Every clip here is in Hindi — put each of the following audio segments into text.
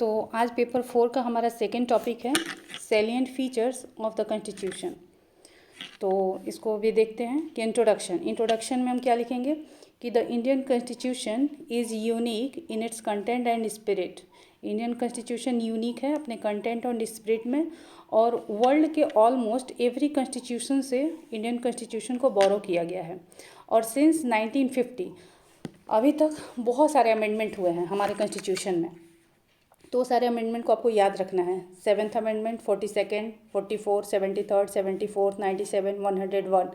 तो आज पेपर 4 का हमारा सेकेंड टॉपिक है salient features of the constitution. तो इसको भी देखते हैं कि इंट्रोडक्शन में हम क्या लिखेंगे कि the Indian constitution is unique in its content and spirit. Indian constitution unique है अपने कंटेंट और स्पिरिट में, और वर्ल्ड के ऑलमोस्ट एवरी कॉन्स्टिट्यूशन से इंडियन कॉन्स्टिट्यूशन को बोरो किया गया है। और सिंस 1950 अभी तक बहुत सारे अमेंडमेंट हुए हैं हमारे कॉन्स्टिट्यूशन में। तो सारे अमेंडमेंट को आपको याद रखना है। 7th amendment, 42nd, 44, 73rd, 74th, 97, 101।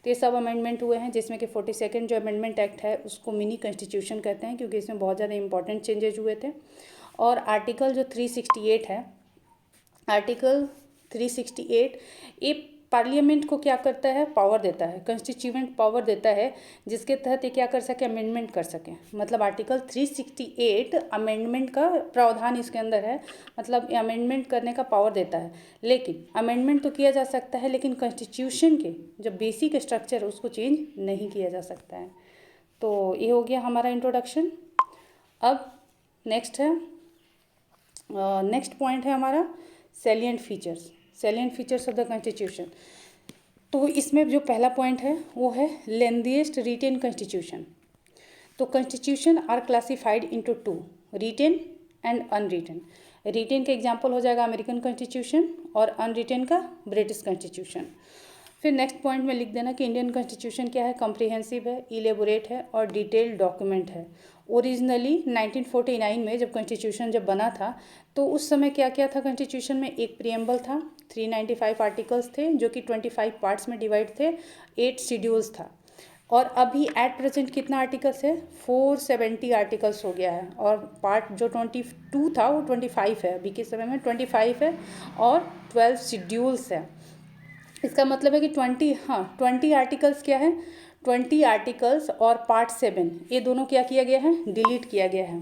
तो ये सब अमेंडमेंट हुए हैं, जिसमें कि 42nd जो अमेंडमेंट एक्ट है उसको मिनी कॉन्स्टिट्यूशन कहते हैं, क्योंकि इसमें बहुत ज़्यादा इंपॉर्टेंट चेंजेज हुए थे। और आर्टिकल जो 368 है, आर्टिकल 368 ये पार्लियामेंट को क्या करता है, पावर देता है, कॉन्स्टिट्यूएंट पावर देता है, जिसके तहत ये क्या कर सके, अमेंडमेंट कर सकें। मतलब आर्टिकल 368 अमेंडमेंट का प्रावधान इसके अंदर है, मतलब अमेंडमेंट करने का पावर देता है। लेकिन अमेंडमेंट तो किया जा सकता है, लेकिन कॉन्स्टिट्यूशन के जो बेसिक स्ट्रक्चर उसको चेंज नहीं किया जा सकता है। तो ये हो गया हमारा इंट्रोडक्शन। अब नेक्स्ट पॉइंट है हमारा salient features of the constitution. तो इसमें जो पहला पॉइंट है वो है लेंथीएस्ट रिटेन कॉन्स्टिट्यूशन। तो constitution are classified into 2, written and unwritten. Written का एग्जांपल हो जाएगा अमेरिकन कॉन्स्टिट्यूशन, और अनरिटेन का ब्रिटिश कॉन्स्टिट्यूशन। फिर नेक्स्ट पॉइंट में लिख देना कि इंडियन कॉन्स्टिट्यूशन क्या है, कॉम्प्रिहेंसिव है, इलेबोरेट है और डिटेल्ड डॉक्यूमेंट है। ओरिजिनली 1949 में जब कॉन्स्टिट्यूशन जब बना था, तो उस समय क्या क्या था कॉन्स्टिट्यूशन में, एक प्रिएम्बल था, 395 आर्टिकल्स थे जो कि 25 पार्ट्स में डिवाइड थे, 8 शेड्यूल्स था। और अभी एट प्रेजेंट कितना आर्टिकल्स है, 470 आर्टिकल्स हो गया है। और पार्ट जो 22 था वो 25 है, अभी के समय में 25 है, और 12 शेड्यूल्स है। इसका मतलब है कि 20 आर्टिकल्स क्या है, 20 आर्टिकल्स और पार्ट 7 ये दोनों क्या किया गया है, डिलीट किया गया है।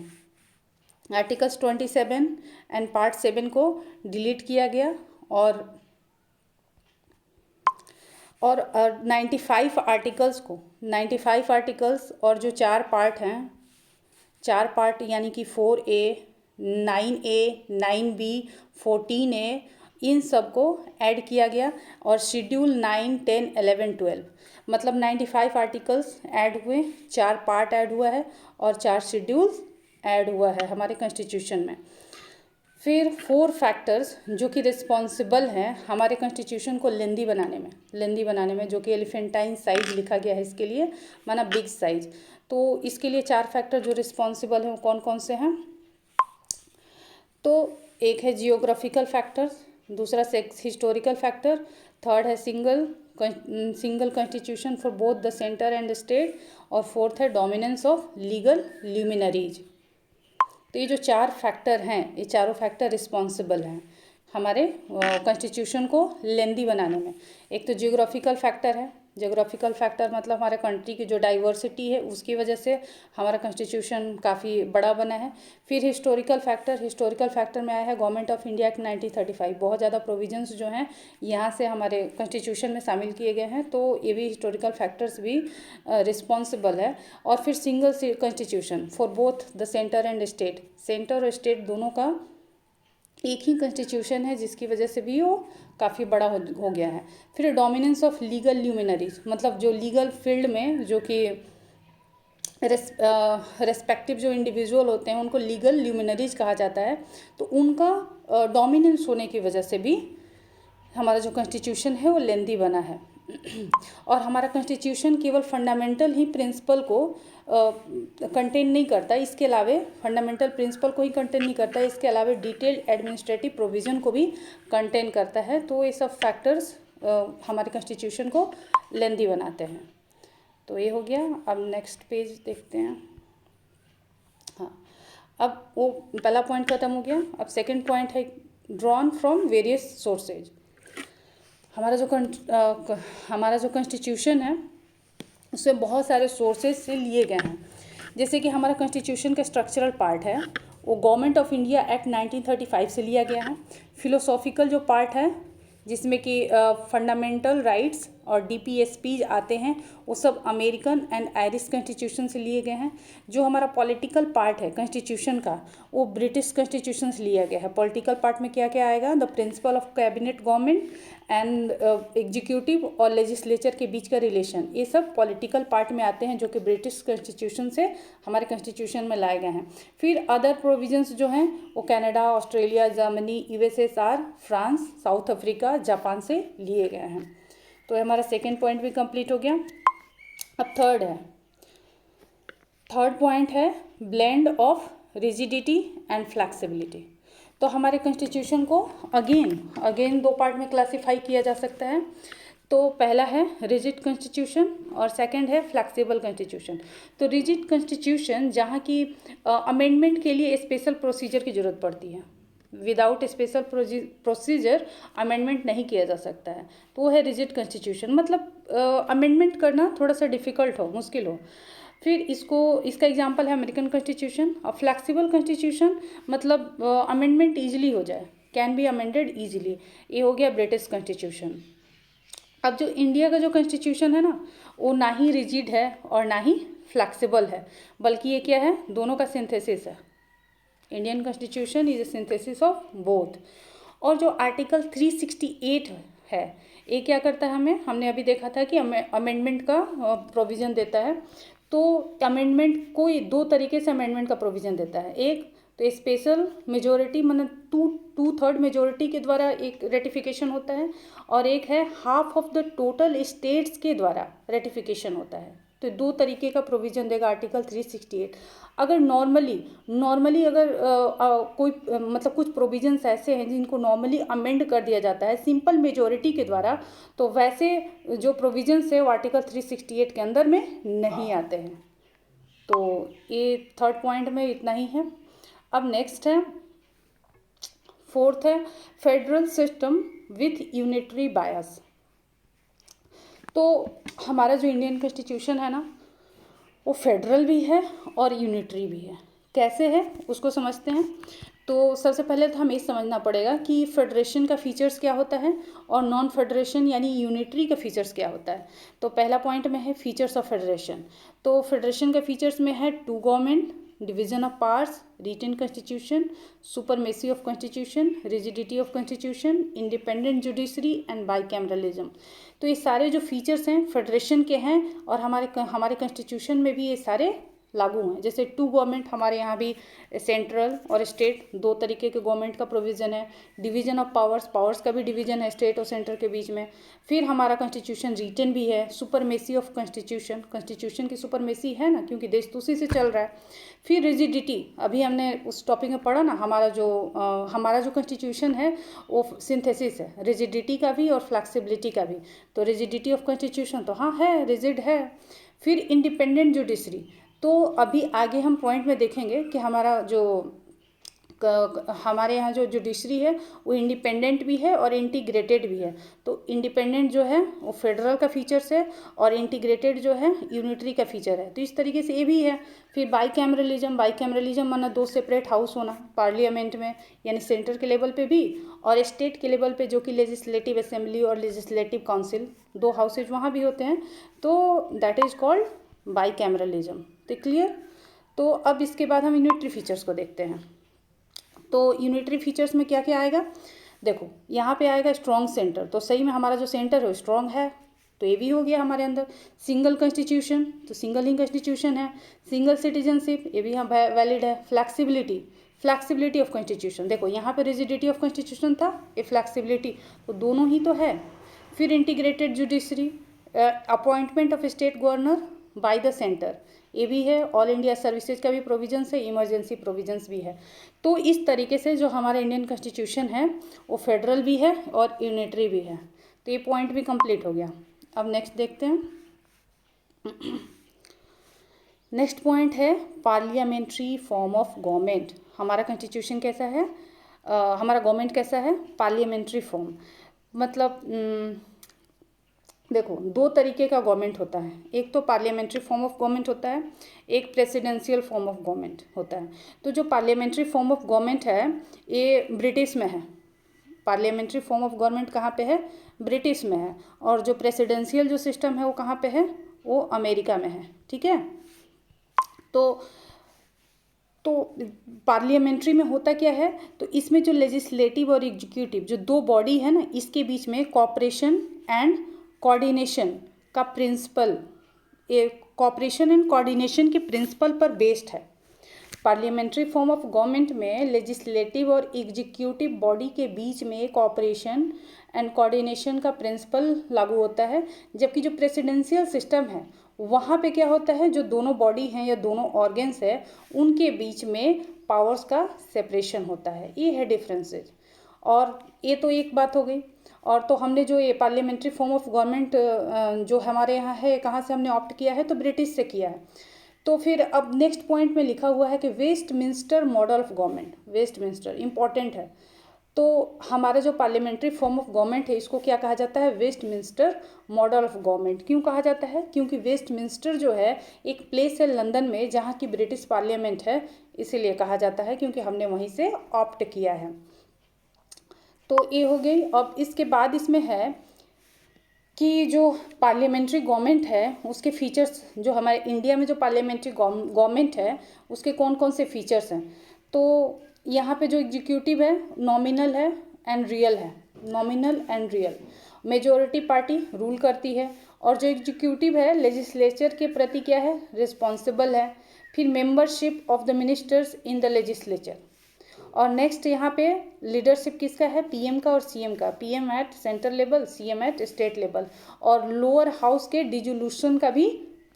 आर्टिकल्स 27 एंड पार्ट 7 को डिलीट किया गया, और 95 आर्टिकल्स और जो 4 पार्ट हैं, 4 पार्ट यानी कि 4A, 9A, 9B, 14A, इन सब को ऐड किया गया। और शेड्यूल 9, 10, 11, 12 मतलब 95 आर्टिकल्स ऐड हुए, 4 पार्ट ऐड हुआ है और 4 शेड्यूल्स ऐड हुआ है हमारे कॉन्स्टिट्यूशन में। फिर 4 फैक्टर्स जो कि रिस्पॉन्सिबल हैं हमारे कॉन्स्टिट्यूशन को लेंदी बनाने में, जो कि एलिफेंटाइन साइज लिखा गया है इसके लिए, माना बिग साइज। तो इसके लिए 4 फैक्टर जो रिस्पॉन्सिबल हैं वो कौन कौन से हैं, तो एक है जियोग्राफिकल फैक्टर, दूसरा हिस्टोरिकल फैक्टर, थर्ड है single constitution for both the centre and the state, और फोर्थ है डोमिनेंस ऑफ लीगल ल्यूमिनरीज। तो ये जो 4 फैक्टर हैं, ये चारों फैक्टर रिस्पॉन्सिबल हैं हमारे कॉन्स्टिट्यूशन को लेंदी बनाने में। एक तो जियोग्राफिकल फैक्टर है, जियोग्राफिकल फैक्टर मतलब हमारे कंट्री की जो डाइवर्सिटी है उसकी वजह से हमारा कॉन्स्टिट्यूशन काफ़ी बड़ा बना है। फिर हिस्टोरिकल फैक्टर में आया है गवर्नमेंट ऑफ इंडिया एक्ट 1935। बहुत ज़्यादा प्रोविजंस जो हैं यहाँ से हमारे कॉन्स्टिट्यूशन में शामिल किए गए हैं, तो ये भी हिस्टोरिकल फैक्टर्स भी रिस्पॉन्सिबल है। और फिर single constitution for both the centre and state, centre और स्टेट दोनों का एक ही कॉन्स्टिट्यूशन है, जिसकी वजह से भी वो काफ़ी बड़ा हो गया है। फिर डोमिनेंस ऑफ लीगल ल्यूमिनरीज, मतलब जो लीगल फील्ड में जो कि रेस्पेक्टिव जो इंडिविजुअल होते हैं उनको लीगल ल्यूमिनरीज कहा जाता है। तो उनका डोमिनेंस होने की वजह से भी हमारा जो कॉन्स्टिट्यूशन है वो लेंदी बना है। और हमारा कॉन्स्टिट्यूशन केवल फंडामेंटल ही प्रिंसिपल को कंटेन नहीं करता, इसके अलावे फंडामेंटल प्रिंसिपल को ही कंटेन नहीं करता, इसके अलावे डिटेल्ड एडमिनिस्ट्रेटिव प्रोविज़न को भी कंटेन करता है। तो ये सब फैक्टर्स हमारे कॉन्स्टिट्यूशन को लेंदी बनाते हैं। तो ये हो गया। अब नेक्स्ट पेज देखते हैं। हाँ, अब वो पहला पॉइंट ख़त्म हो गया। अब सेकंड पॉइंट है ड्रॉन फ्रॉम वेरियस सोर्सेज। हमारा जो कॉन्स्टिट्यूशन है उसमें बहुत सारे सोर्सेज से लिए गए हैं। जैसे कि हमारा कॉन्स्टिट्यूशन का स्ट्रक्चरल पार्ट है वो गवर्नमेंट ऑफ इंडिया एक्ट 1935 से लिया गया है। फिलोसॉफिकल जो पार्ट है जिसमें कि फंडामेंटल राइट्स और DPSPs आते हैं वो सब अमेरिकन एंड आयरिश कॉन्स्टिट्यूशन से लिए गए हैं। जो हमारा पॉलिटिकल पार्ट है कॉन्स्टिट्यूशन का वो ब्रिटिश कॉन्स्टिट्यूशन से लिया गया है। पॉलिटिकल पार्ट में क्या क्या आएगा, the principle of cabinet government and executive और लेजिस्लेचर के बीच का रिलेशन, ये सब पॉलिटिकल पार्ट में आते हैं जो कि ब्रिटिश कॉन्स्टिट्यूशन से हमारे कॉन्स्टिट्यूशन में लाए गए हैं। फिर अदर प्रोविजंस जो हैं वो Canada, Australia, Germany, USSR, France, south Africa, Japan से लिए गए हैं। तो हमारा सेकेंड पॉइंट भी कंप्लीट हो गया। अब थर्ड पॉइंट है blend of rigidity and flexibility. तो हमारे कॉन्स्टिट्यूशन को अगेन दो पार्ट में क्लासिफाई किया जा सकता है। तो पहला है रिजिड कॉन्स्टिट्यूशन और सेकंड है फ्लैक्सिबल कॉन्स्टिट्यूशन। तो रिजिड कॉन्स्टिट्यूशन जहाँ की अमेंडमेंट के लिए स्पेशल प्रोसीजर की ज़रूरत पड़ती है, विदाउट स्पेशल प्रोसीजर अमेंडमेंट नहीं किया जा सकता है, तो वो है रिजिड कॉन्स्टिट्यूशन। मतलब अमेंडमेंट करना थोड़ा सा डिफ़िकल्ट हो, मुश्किल हो। फिर इसका एग्जांपल है अमेरिकन कॉन्स्टिट्यूशन। और फ्लैक्सिबल कॉन्स्टिट्यूशन मतलब अमेंडमेंट ईजिली हो जाए, कैन बी अमेंडेड ईजिली, ये हो गया ब्रिटिश कॉन्स्टिट्यूशन। अब जो इंडिया का जो कॉन्स्टिट्यूशन है ना, वो ना ही रिजिड है और ना ही फ्लैक्सिबल है, बल्कि ये क्या है, दोनों का सिंथेसिस है। Indian constitution is a synthesis of both. और जो आर्टिकल 368 है, ये क्या करता है, हमने अभी देखा था कि अमेंडमेंट का प्रोविज़न देता है। तो अमेंडमेंट कोई दो तरीके से अमेंडमेंट का प्रोविज़न देता है। एक तो स्पेशल मेजोरिटी मतलब टू थर्ड मेजोरिटी के द्वारा एक रेटिफिकेशन होता है, और एक है half of the total states के द्वारा रेटिफिकेशन होता है। तो दो तरीके का प्रोविज़न देगा आर्टिकल 368। अगर नॉर्मली अगर कोई मतलब कुछ प्रोविजंस ऐसे हैं जिनको नॉर्मली अमेंड कर दिया जाता है सिंपल मेजोरिटी के द्वारा, तो वैसे जो प्रोविजंस है वो आर्टिकल 368 के अंदर में नहीं आते हैं। तो ये थर्ड पॉइंट में इतना ही है। अब नेक्स्ट है, फोर्थ है फेडरल सिस्टम विथ यूनिटरी बायस। तो हमारा जो इंडियन कॉन्स्टिट्यूशन है ना, वो फेडरल भी है और यूनिटरी भी है। कैसे है उसको समझते हैं। तो सबसे पहले तो हमें ये समझना पड़ेगा कि फेडरेशन का फीचर्स क्या होता है और नॉन फेडरेशन यानी यूनिटरी का फीचर्स क्या होता है। तो पहला पॉइंट में है फीचर्स ऑफ फेडरेशन। तो फेडरेशन का फीचर्स में है two government, division of powers, written constitution, supremacy of constitution, rigidity of constitution, independent judiciary and bicameralism. तो ये सारे जो फीचर्स हैं फेडरेशन के हैं और हमारे कॉन्स्टिट्यूशन में भी ये सारे लागू हैं। जैसे टू गवर्नमेंट, हमारे यहाँ भी सेंट्रल और स्टेट दो तरीके के गवर्नमेंट का प्रोविज़न है। डिवीजन ऑफ पावर्स का भी डिवीजन है स्टेट और सेंटर के बीच में। फिर हमारा कॉन्स्टिट्यूशन रिटन भी है। सुपरमेसी ऑफ कॉन्स्टिट्यूशन की सुपरमेसी है ना, क्योंकि देश तो उसी से चल रहा है। फिर रिजिडिटी, अभी हमने उस टॉपिक में पढ़ा ना, हमारा जो कॉन्स्टिट्यूशन है वो सिंथेसिस है रिजिडिटी का भी और फ्लैक्सिबिलिटी का भी। तो रिजिडिटी ऑफ कॉन्स्टिट्यूशन तो हाँ है, रिजिड है। फिर इंडिपेंडेंट जुडिशरी, तो अभी आगे हम पॉइंट में देखेंगे कि हमारे यहाँ जो जुडिशरी है वो इंडिपेंडेंट भी है और इंटीग्रेटेड भी है। तो इंडिपेंडेंट जो है वो फेडरल का फीचर्स है और इंटीग्रेटेड जो है यूनिटरी का फीचर है। तो इस तरीके से ये भी है। फिर बाईकैमरलिज्म माना दो सेपरेट हाउस होना पार्लियामेंट में, यानी सेंटर के लेवल पे भी और स्टेट के लेवल पे जो कि लेजिस्लेटिव असेंबली और लेजिस्लेटिव काउंसिल, दो हाउसेज वहाँ भी होते हैं। तो दैट इज़ कॉल्ड बाईकैमरलिज्म। तो क्लियर। तो अब इसके बाद हम यूनिटरी फीचर्स को देखते हैं। तो यूनिटरी फीचर्स में क्या क्या आएगा, देखो यहाँ पे आएगा स्ट्रॉन्ग सेंटर। तो सही में हमारा जो सेंटर है वो स्ट्रॉन्ग है, तो ये भी हो गया हमारे अंदर। सिंगल कॉन्स्टिट्यूशन, तो सिंगल ही कॉन्स्टिट्यूशन है। सिंगल सिटीजनशिप, ये भी यहाँ वैलिड है। फ्लैक्सिबिलिटी ऑफ कॉन्स्टिट्यूशन, देखो यहाँ पे रिजिडिटी ऑफ कॉन्स्टिट्यूशन था, ये फ्लैक्सिबिलिटी, तो दोनों ही तो है। फिर integrated judiciary, appointment of state governor by the centre, ये भी है। ऑल इंडिया सर्विसेज का भी प्रोविजंस है, इमरजेंसी प्रोविजंस भी है। तो इस तरीके से जो हमारा इंडियन कॉन्स्टिट्यूशन है वो फेडरल भी है और यूनिटरी भी है। तो ये पॉइंट भी कंप्लीट हो गया। अब नेक्स्ट देखते हैं। नेक्स्ट पॉइंट है पार्लियामेंट्री फॉर्म ऑफ गवर्नमेंट। हमारा कॉन्स्टिट्यूशन कैसा है, हमारा गवर्नमेंट कैसा है, पार्लियामेंट्री फॉर्म। मतलब देखो दो तरीके का गवर्नमेंट होता है, एक तो पार्लियामेंट्री फॉर्म ऑफ गवर्नमेंट होता है, एक प्रेसिडेंशियल फॉर्म ऑफ गवर्नमेंट होता है। तो जो पार्लियामेंट्री फॉर्म ऑफ गवर्नमेंट है ये ब्रिटिश में है। पार्लियामेंट्री फॉर्म ऑफ गवर्नमेंट कहाँ पे है, ब्रिटिश में है, और जो प्रेसिडेंशियल जो सिस्टम है वो कहाँ पे है, वो अमेरिका में है। ठीक है, तो पार्लियामेंट्री में होता क्या है, तो इसमें जो लेजिस्लेटिव और एग्जीक्यूटिव जो दो बॉडी है ना, इसके बीच में कॉपरेशन एंड कोऑर्डिनेशन का प्रिंसिपल, कॉपरेशन एंड कोऑर्डिनेशन के प्रिंसिपल पर बेस्ड है। पार्लियामेंट्री फॉर्म ऑफ गवर्नमेंट में लेजिस्लेटिव और एग्जीक्यूटिव बॉडी के बीच में कॉपरेशन एंड कोऑर्डिनेशन का प्रिंसिपल लागू होता है, जबकि जो प्रेसिडेंशियल सिस्टम है वहाँ पे क्या होता है, जो दोनों बॉडी हैं या दोनों ऑर्गन्स है उनके बीच में पावर्स का सेपरेशन होता है। ये है डिफरेंसेस। और ये तो एक बात हो गई। और तो हमने जो ये पार्लियामेंट्री फॉर्म ऑफ गवर्नमेंट जो हमारे यहाँ है, कहाँ से हमने ऑप्ट किया है, तो ब्रिटिश से किया है। तो फिर अब नेक्स्ट पॉइंट में लिखा हुआ है कि Westminster model of government, Westminster important है। तो हमारा जो पार्लियामेंट्री फॉर्म ऑफ गवर्नमेंट है इसको क्या कहा जाता है, वेस्टमिंस्टर मॉडल ऑफ गवर्नमेंट। क्यों कहा जाता है, क्योंकि वेस्टमिंस्टर जो है एक प्लेस है लंदन में जहाँ की ब्रिटिश पार्लियामेंट है, इसीलिए कहा जाता है क्योंकि हमने वहीं से ऑप्ट किया है। तो ये हो गई। अब इसके बाद इसमें है कि जो पार्लियामेंट्री गवर्नमेंट है उसके फीचर्स, जो हमारे इंडिया में जो पार्लियामेंट्री गवर्नमेंट है उसके कौन कौन से फीचर्स हैं। तो यहाँ पे जो एग्जीक्यूटिव है नॉमिनल है एंड रियल है, nominal and real. Majority party rule करती है, और जो एग्जीक्यूटिव है लेजिस्लेचर के प्रति क्या है, रिस्पॉन्सिबल है। फिर membership of the ministers in the legislature. और नेक्स्ट यहाँ पे लीडरशिप किसका है, पीएम का और सीएम का, PM at central level, CM at state level. और लोअर हाउस के डिसोल्यूशन का भी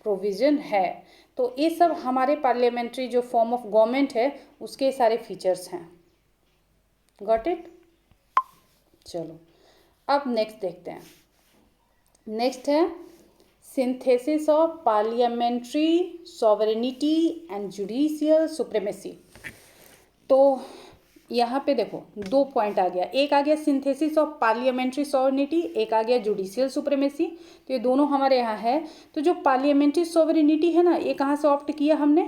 प्रोविजन है। तो ये सब हमारे पार्लियामेंट्री जो फॉर्म ऑफ गवर्नमेंट है उसके सारे फीचर्स हैं। Got it. चलो अब नेक्स्ट देखते हैं। नेक्स्ट है synthesis of parliamentary sovereignty and judicial supremacy. तो यहाँ पे देखो दो पॉइंट आ गया, एक आ गया सिंथेसिस ऑफ पार्लियामेंट्री सॉवरेनिटी, एक आ गया जुडिशियल सुप्रीमेसी। तो ये दोनों हमारे यहाँ है। तो जो पार्लियामेंट्री सॉवरेनिटी है ना, ये कहाँ से ऑप्ट किया हमने,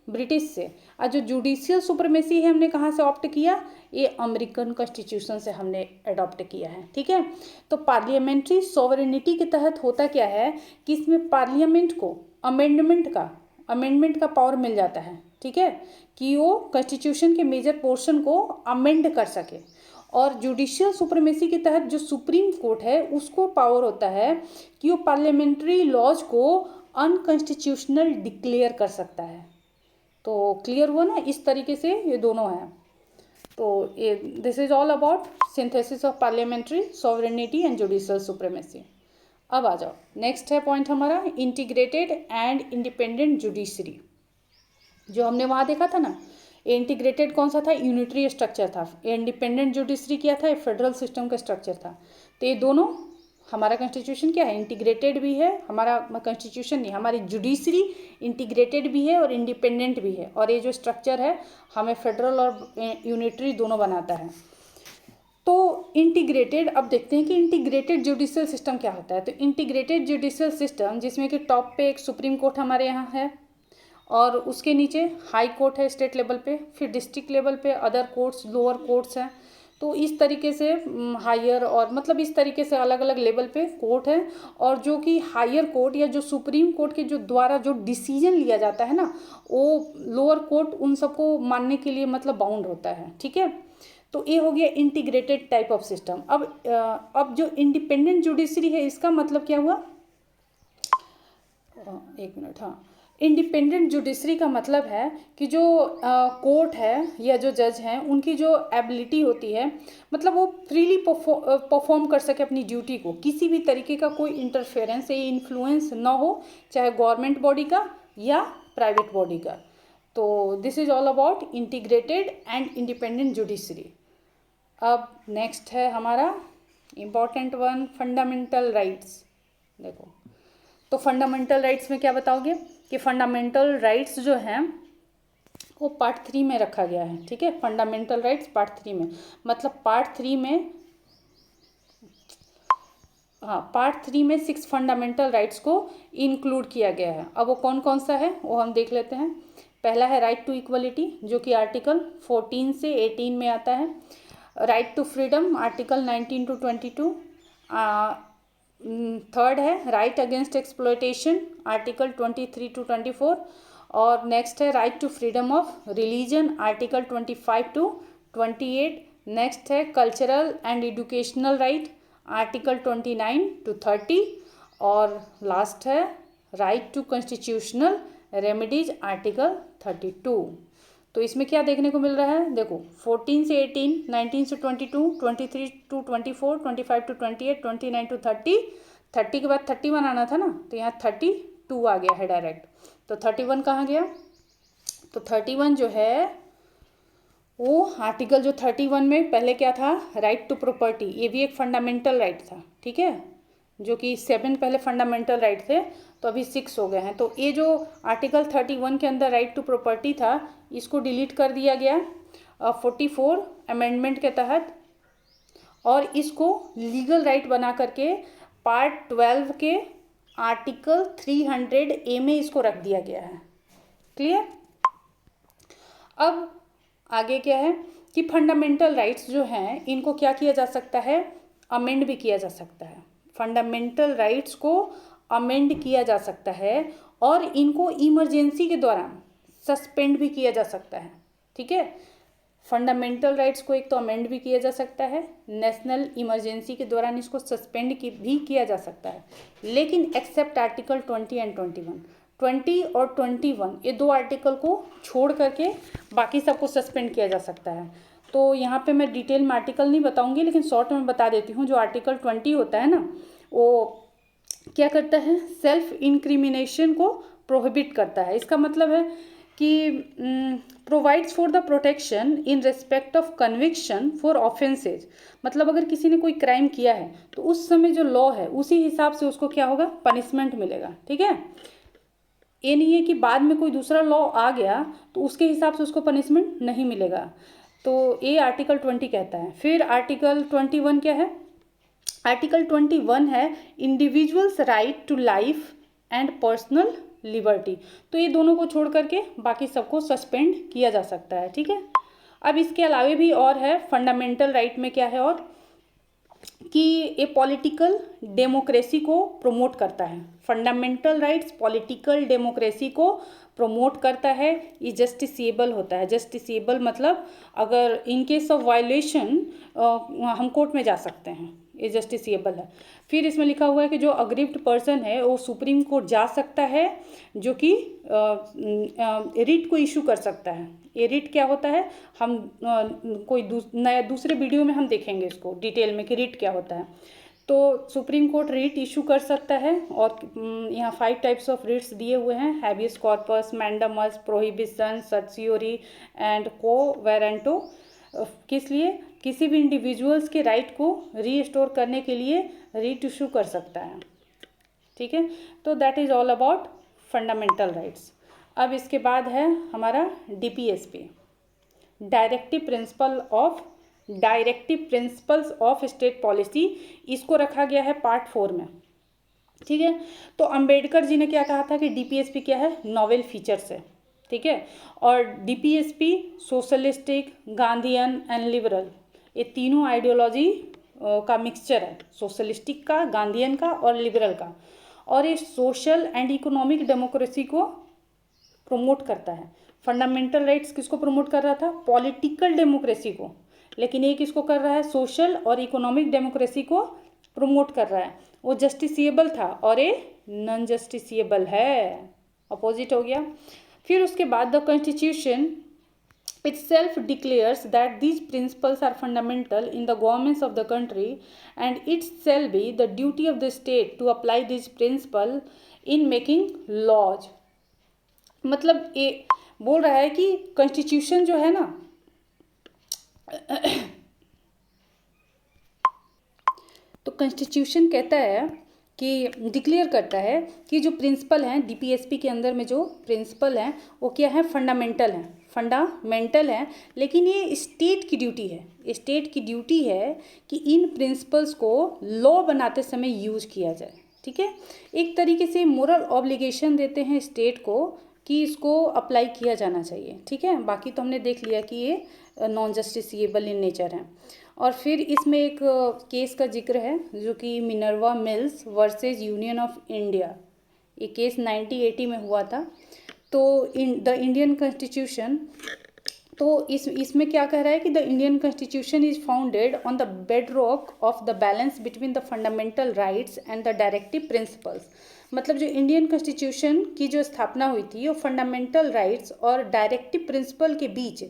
ब्रिटिश से। और जो जुडिशियल सुप्रीमेसी है हमने कहाँ से ऑप्ट किया, ये अमेरिकन कॉन्स्टिट्यूशन से हमने अडॉप्ट किया है। ठीक है, तो पार्लियामेंट्री सॉवरेनिटी के तहत होता क्या है कि इसमें पार्लियामेंट को अमेंडमेंट का पावर मिल जाता है। ठीक है, कि वो कॉन्स्टिट्यूशन के मेजर पोर्शन को अमेंड कर सके। और जुडिशियल सुप्रीमेसी के तहत जो सुप्रीम कोर्ट है उसको पावर होता है कि वो पार्लियामेंट्री लॉज को अनकॉन्स्टिट्यूशनल डिक्लेयर कर सकता है। तो क्लियर हुआ ना, इस तरीके से ये दोनों हैं। तो ये this is all about synthesis of parliamentary sovereignty and judicial supremacy. अब आ जाओ, नेक्स्ट है पॉइंट हमारा इंटीग्रेटेड एंड इंडिपेंडेंट जुडिशरी। जो हमने वहाँ देखा था ना, इंटीग्रेटेड कौन सा था, यूनिटरी स्ट्रक्चर था। इंडिपेंडेंट जुडिशरी क्या था, फेडरल सिस्टम का स्ट्रक्चर था। तो ये दोनों हमारा कॉन्स्टिट्यूशन क्या है, इंटीग्रेटेड भी है। हमारा कॉन्स्टिट्यूशन नहीं, हमारी जुडिशरी इंटीग्रेटेड भी है और इंडिपेंडेंट भी है। और ये जो स्ट्रक्चर है हमें फेडरल और यूनिटरी दोनों बनाता है। तो इंटीग्रेटेड, अब देखते हैं कि इंटीग्रेटेड जुडिशियल सिस्टम क्या होता है। तो इंटीग्रेटेड जुडिशियल सिस्टम जिसमें कि टॉप पे एक सुप्रीम कोर्ट हमारे यहाँ है, और उसके नीचे हाई कोर्ट है स्टेट लेवल पे, फिर डिस्ट्रिक्ट लेवल पे अदर कोर्ट्स, लोअर कोर्ट्स हैं। तो इस तरीके से हायर, और मतलब इस तरीके से अलग अलग लेवल पे कोर्ट है। और जो कि हायर कोर्ट या जो सुप्रीम कोर्ट के जो द्वारा जो डिसीजन लिया जाता है ना, वो लोअर कोर्ट उन सबको मानने के लिए मतलब बाउंड होता है। ठीक है, तो ये हो गया इंटीग्रेटेड टाइप ऑफ सिस्टम। अब जो इंडिपेंडेंट जुडिशरी है इसका मतलब क्या हुआ, एक मिनट, हाँ, इंडिपेंडेंट जुडिशरी का मतलब है कि जो कोर्ट है या जो जज हैं उनकी जो एबिलिटी होती है, मतलब वो फ्रीली परफॉर्म कर सके अपनी ड्यूटी को, किसी भी तरीके का कोई इंटरफेरेंस या इन्फ्लुएंस ना हो, चाहे गवर्नमेंट बॉडी का या प्राइवेट बॉडी का। तो this is all about integrated and independent judiciary. अब नेक्स्ट है हमारा इम्पॉर्टेंट वन, फंडामेंटल राइट्स। देखो, तो फंडामेंटल राइट्स में क्या बताओगे कि फंडामेंटल राइट्स जो हैं वो पार्ट 3 में रखा गया है। ठीक है, फंडामेंटल राइट्स पार्ट 3 में, मतलब पार्ट 3 में, हाँ, पार्ट 3 में 6 फंडामेंटल राइट्स को इंक्लूड किया गया है। अब वो कौन कौन सा है वो हम देख लेते हैं। पहला है राइट टू इक्वलिटी, जो कि आर्टिकल 14 से 18 में आता है। Right to freedom article 19 to 22। Third है right against exploitation article 23 to 24। और नेक्स्ट है right to freedom of religion article 25 to 28। Next है cultural and educational right article 29 to 30। और लास्ट है right to constitutional remedies article 32। तो इसमें क्या देखने को मिल रहा है, देखो 14 से 18, 19 से 22, 23 to 24, 25 to 28, 29 to 30। 30 के बाद 31 आना था ना, तो यहाँ 32 आ गया है डायरेक्ट। तो 31 कहाँ गया, तो 31 जो है वो आर्टिकल जो 31 में पहले क्या था, राइट टू प्रॉपर्टी, ये भी एक फंडामेंटल राइट था, ठीक है, जो कि 7 पहले फंडामेंटल राइट थे, तो अभी 6 हो गए हैं। तो ये जो आर्टिकल 31 के अंदर राइट टू प्रॉपर्टी था, इसको डिलीट कर दिया गया 44 अमेंडमेंट के तहत, और इसको लीगल राइट बना करके पार्ट 12 के आर्टिकल 300A में इसको रख दिया गया है। क्लियर। अब आगे क्या है कि फंडामेंटल राइट्स जो हैं इनको क्या किया जा सकता है, अमेंड भी किया जा सकता है। फंडामेंटल राइट्स को अमेंड किया जा सकता है और इनको इमरजेंसी के दौरान सस्पेंड भी किया जा सकता है, ठीक है। फंडामेंटल राइट्स को एक तो अमेंड भी किया जा सकता है, नेशनल इमरजेंसी के दौरान इसको सस्पेंड भी किया जा सकता है, लेकिन एक्सेप्ट आर्टिकल 20 एंड 21। 20 और 21 ये दो आर्टिकल को छोड़ करके बाकी सबको सस्पेंड किया जा सकता है। तो यहाँ पे मैं डिटेल में आर्टिकल नहीं बताऊंगी, लेकिन शॉर्ट में बता देती हूँ। जो आर्टिकल 20 होता है ना, वो क्या करता है, सेल्फ इंक्रिमिनेशन को प्रोहिबिट करता है। इसका मतलब है कि provides for the protection in respect of conviction for offences. मतलब अगर किसी ने कोई क्राइम किया है तो उस समय जो लॉ है उसी हिसाब से उसको क्या होगा, पनिशमेंट मिलेगा, ठीक है। ये नहीं है कि बाद में कोई दूसरा लॉ आ गया तो उसके हिसाब से उसको पनिशमेंट नहीं मिलेगा। तो ये आर्टिकल 20 कहता है। फिर आर्टिकल 21 क्या है, आर्टिकल 21 है individuals right to life and personal liberty. तो ये दोनों को छोड़ करके बाकी सबको सस्पेंड किया जा सकता है, ठीक है। अब इसके अलावा भी और है फंडामेंटल राइट में क्या है, और कि ये पॉलिटिकल डेमोक्रेसी को प्रमोट करता है। फंडामेंटल राइट्स पॉलिटिकल डेमोक्रेसी को प्रमोट करता है। ये जस्टिसेबल होता है। जस्टिसेबल मतलब अगर इन केस ऑफ वायलेशन हम कोर्ट में जा सकते हैं, ये जस्टिसेबल है। फिर इसमें लिखा हुआ है कि जो अग्रीव्ड पर्सन है वो सुप्रीम कोर्ट जा सकता है, जो कि रिट को इशू कर सकता है। ये रिट क्या होता है, हम कोई नया दूसरे वीडियो में हम देखेंगे इसको डिटेल में कि रिट क्या होता है। तो सुप्रीम कोर्ट रिट इशू कर सकता है, और यहाँ 5 टाइप्स ऑफ रिट्स दिए हुए हैं, habeas corpus, mandamus, prohibition, certiorari and quo warranto. किस लिए, किसी भी इंडिविजुअल्स के राइट को रीस्टोर करने के लिए रिट इशू कर सकता है, ठीक है। तो that is all about fundamental rights. अब इसके बाद है हमारा DPSP, directive principles of state policy. इसको रखा गया है पार्ट 4 में, ठीक है। तो अंबेडकर जी ने क्या कहा था कि DPSP क्या है, नॉवेल फीचर्स है, ठीक है। और DPSP socialistic, Gandhian and liberal, ये तीनों आइडियोलॉजी का मिक्सचर है, सोशलिस्टिक का, गांधीयन का और लिबरल का। और ये सोशल एंड इकोनॉमिक डेमोक्रेसी को प्रमोट करता है। फंडामेंटल राइट्स किसको प्रमोट कर रहा था, पॉलिटिकल डेमोक्रेसी को, लेकिन ये किसको कर रहा है, सोशल और इकोनॉमिक डेमोक्रेसी को प्रमोट कर रहा है। वो जस्टिसेबल था और ये नॉन जस्टिसेबल है, अपोजिट हो गया। फिर उसके बाद the constitution itself declares that these principles are fundamental in the governance of the country, and it shall be the duty of the state to apply these principles in making laws। मतलब ये बोल रहा है कि कॉन्स्टिट्यूशन जो है ना, तो कॉन्स्टिट्यूशन कहता है कि डिक्लेयर करता है कि जो प्रिंसिपल हैं DPSP के अंदर में, जो प्रिंसिपल हैं वो क्या है, फंडामेंटल है, लेकिन ये स्टेट की ड्यूटी है। स्टेट की ड्यूटी है कि इन प्रिंसिपल्स को लॉ बनाते समय यूज किया जाए, ठीक है। एक तरीके से मोरल ऑब्लिगेशन देते हैं स्टेट को कि इसको अप्लाई किया जाना चाहिए, ठीक है। बाकी तो हमने देख लिया कि ये नॉन जस्टिसिएबल इन नेचर हैं। और फिर इसमें एक केस का जिक्र है जो कि Minerva mills versus union of India, ये केस 1980 में हुआ था। तो द इंडियन कॉन्स्टिट्यूशन, तो इसमें क्या कह रहा है कि the Indian constitution is founded on the bed rock of the balance between the fundamental rights and the directive principles. मतलब जो इंडियन कॉन्स्टिट्यूशन की जो स्थापना हुई थी वो फंडामेंटल राइट्स और डायरेक्टिव प्रिंसिपल के बीच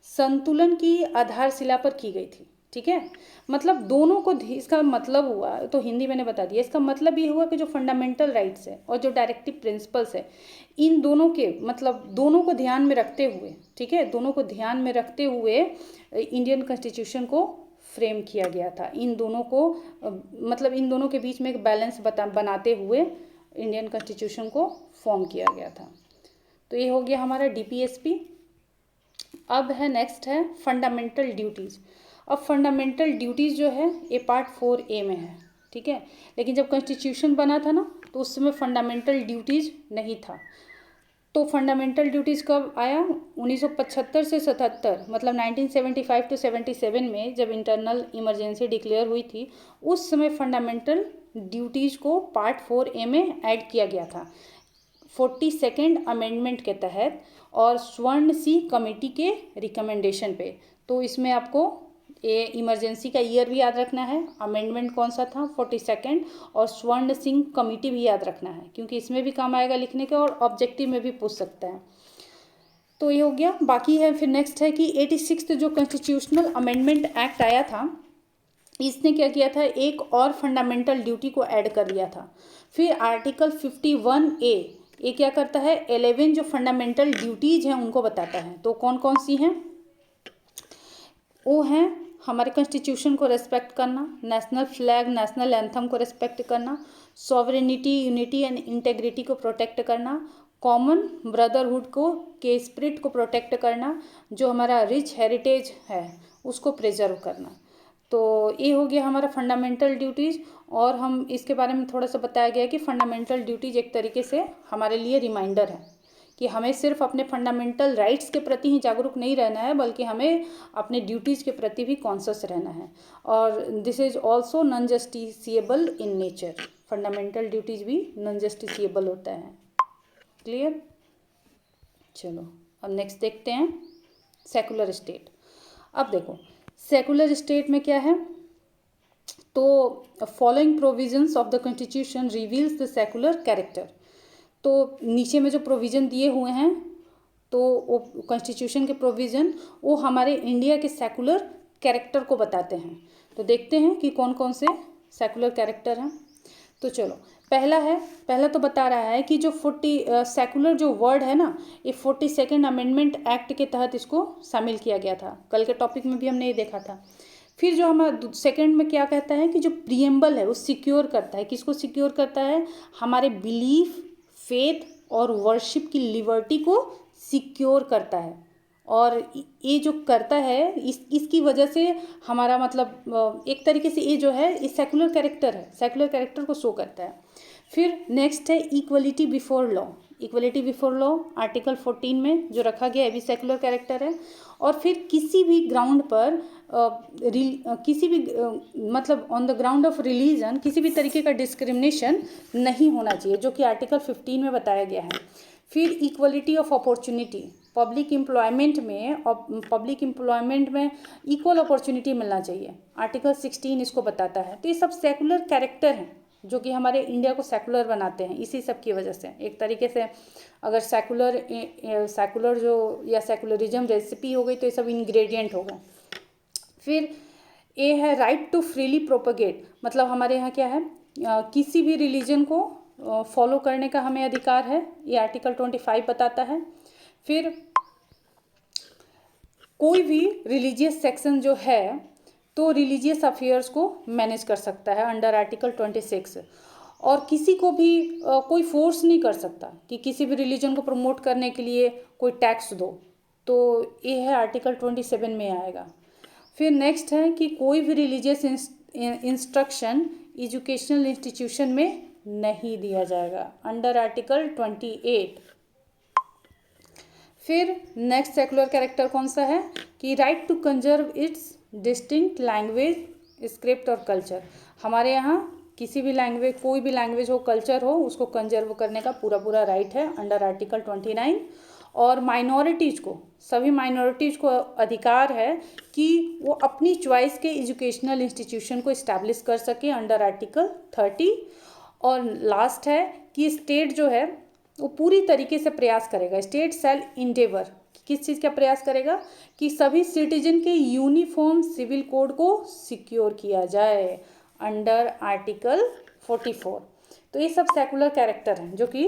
संतुलन की आधारशिला पर की गई थी। ठीक है, मतलब दोनों को, इसका मतलब हुआ, तो हिंदी मैंने बता दिया, इसका मतलब ये हुआ कि जो फंडामेंटल राइट्स है और जो डायरेक्टिव प्रिंसिपल्स है, इन दोनों के मतलब दोनों को ध्यान में रखते हुए, ठीक है, दोनों को ध्यान में रखते हुए इंडियन कॉन्स्टिट्यूशन को फ्रेम किया गया था। इन दोनों को मतलब इन दोनों के बीच में एक बैलेंस बनाते हुए इंडियन कॉन्स्टिट्यूशन को फॉर्म किया गया था। तो ये हो गया हमारा डीपीएसपी। अब है नेक्स्ट है फंडामेंटल ड्यूटीज़। अब फंडामेंटल ड्यूटीज़ जो है ये पार्ट 4A में है। ठीक है, लेकिन जब कॉन्स्टिट्यूशन बना था ना तो उस समय फंडामेंटल ड्यूटीज़ नहीं था। तो फंडामेंटल ड्यूटीज़ कब आया? 1975 से 77, मतलब 1975 to 77 में जब इंटरनल इमरजेंसी डिक्लेयर हुई थी, उस समय फंडामेंटल ड्यूटीज़ को पार्ट 4A में ऐड किया गया था 42nd अमेंडमेंट के तहत और स्वर्ण सिंह कमेटी के रिकमेंडेशन पे। तो इसमें आपको ये इमरजेंसी का ईयर भी याद रखना है, अमेंडमेंट कौन सा था 42nd, और स्वर्ण सिंह कमेटी भी याद रखना है क्योंकि इसमें भी काम आएगा लिखने के और ऑब्जेक्टिव में भी पूछ सकते हैं। तो ये हो गया। बाकी है फिर नेक्स्ट है कि 86 जो कॉन्स्टिट्यूशनल अमेंडमेंट एक्ट आया था, इसने क्या किया था, एक और फंडामेंटल ड्यूटी को ऐड कर दिया था। फिर आर्टिकल 51A ये क्या करता है, 11 जो फंडामेंटल ड्यूटीज़ हैं उनको बताता है। तो कौन कौन सी हैं? वो हैं हमारे कॉन्स्टिट्यूशन को रेस्पेक्ट करना, नेशनल फ्लैग नेशनल एंथम को रेस्पेक्ट करना, सॉवरेनिटी यूनिटी एंड इंटेग्रिटी को प्रोटेक्ट करना, कॉमन ब्रदरहुड को के स्पिरिट को प्रोटेक्ट करना, जो हमारा रिच हेरिटेज है उसको प्रिजर्व करना। तो ये हो गया हमारा फंडामेंटल ड्यूटीज़। और हम इसके बारे में थोड़ा सा बताया गया कि फंडामेंटल ड्यूटीज़ एक तरीके से हमारे लिए रिमाइंडर है कि हमें सिर्फ अपने फंडामेंटल राइट्स के प्रति ही जागरूक नहीं रहना है बल्कि हमें अपने ड्यूटीज़ के प्रति भी कॉन्शियस रहना है। और this is also non justiciable in nature, fundamental duties भी नॉन जस्टिसिएबल होता है। क्लियर? चलो अब नेक्स्ट देखते हैं सेकुलर स्टेट। अब देखो सेकुलर स्टेट में क्या है, तो following provisions of the constitution reveals the secular character. तो नीचे में जो प्रोविज़न दिए हुए हैं तो वो कॉन्स्टिट्यूशन के प्रोविज़न वो हमारे इंडिया के सेकुलर कैरेक्टर को बताते हैं। तो देखते हैं कि कौन कौन से सेकुलर कैरेक्टर हैं। तो चलो पहला तो बता रहा है कि जो सेकुलर जो वर्ड है ना, ये 42nd अमेंडमेंट एक्ट के तहत इसको शामिल किया गया था। कल के टॉपिक में भी हमने ये देखा था। फिर जो हमारा सेकंड में क्या कहता है कि जो प्रीएम्बल है वो सिक्योर करता है, किसको सिक्योर करता है, हमारे बिलीफ फेथ और वर्शिप की लिबर्टी को सिक्योर करता है। और ये जो करता है इसकी वजह से हमारा मतलब एक तरीके से ये जो है ये सेकुलर कैरेक्टर है, सेकुलर कैरेक्टर को शो करता है। फिर नेक्स्ट है equality before law. Equality before law article 14 में जो रखा गया है भी सेकुलर कैरेक्टर है। और फिर किसी भी ग्राउंड पर किसी भी मतलब on the ground of religion किसी भी तरीके का डिस्क्रिमिनेशन नहीं होना चाहिए, जो कि आर्टिकल 15 में बताया गया है। फिर equality of opportunity, public employment में इक्वल अपॉर्चुनिटी मिलना चाहिए, आर्टिकल 16 इसको बताता है। तो ये सब सेकुलर कैरेक्टर हैं जो कि हमारे इंडिया को सेकुलर बनाते हैं इसी सब की वजह से। एक तरीके से अगर सेकुलर जो या सेकुलरिज्म रेसिपी हो गई तो ये सब इंग्रेडिएंट हो गए। फिर ये है राइट टू फ्रीली प्रोपगेट, मतलब हमारे यहाँ क्या है, किसी भी रिलीजन को फॉलो करने का हमें अधिकार है, ये आर्टिकल 25 बताता है। फिर कोई भी रिलीजियस सेक्शन जो है तो रिलीजियस अफेयर्स को मैनेज कर सकता है अंडर आर्टिकल 26। और किसी को भी कोई फोर्स नहीं कर सकता कि किसी भी रिलीजन को प्रमोट करने के लिए कोई टैक्स दो, तो ये है आर्टिकल 27 में आएगा। फिर नेक्स्ट है कि कोई भी रिलीजियस इंस्ट्रक्शन एजुकेशनल इंस्टीट्यूशन में नहीं दिया जाएगा अंडर आर्टिकल 28। फिर नेक्स्ट सेकुलर कैरेक्टर कौन सा है कि right to conserve its distinct language script और कल्चर। हमारे यहाँ किसी भी लैंग्वेज, कोई भी लैंग्वेज हो, कल्चर हो, उसको कंजर्व करने का पूरा पूरा राइट है अंडर आर्टिकल 29। और माइनॉरिटीज़ को, सभी माइनॉरिटीज़ को अधिकार है कि वो अपनी चॉइस के एजुकेशनल इंस्टीट्यूशन को इस्टेब्लिश कर सके अंडर आर्टिकल 30। और लास्ट है कि स्टेट जो है वो पूरी तरीके से प्रयास करेगा, स्टेट शैल इंडेवर, किस चीज़ का प्रयास करेगा कि सभी सिटीजन के यूनिफॉर्म सिविल कोड को सिक्योर किया जाए अंडर आर्टिकल 44। तो ये सब सेकुलर कैरेक्टर हैं जो कि